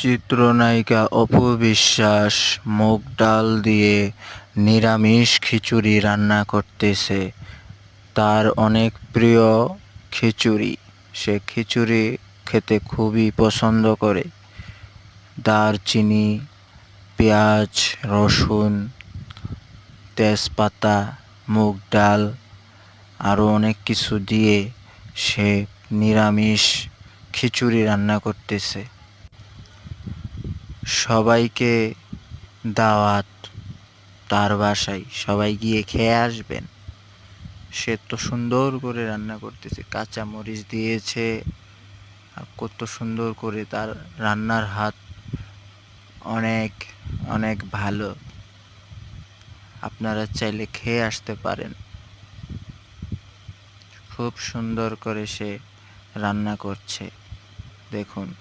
চিত্রনায়িকা অপু বিশ্বাস মুগ ডাল দিয়ে নিরামিষ খিচুড়ি রান্না করতেছে। তার অনেক প্রিয় খিচুড়ি। সে খিচুড়ি খেতে খুবই পছন্দ করে। দারচিনি, পেঁয়াজ, রসুন, তেজপাতা, মুগ ডাল আরও অনেক কিছু দিয়ে সে নিরামিষ খিচুড়ি রান্না করতেছে। সবাইকে দাওয়াত তার বাসায়, সবাই গিয়ে খেয়ে আসবেন। সে তো সুন্দর করে রান্না করতেছে, কাঁচা মরিচ দিয়েছে আর কত সুন্দর করে। তার রান্নার হাত অনেক অনেক ভালো। আপনারা চাইলে খেয়ে আসতে পারেন। খুব সুন্দর করে সে রান্না করছে, দেখুন।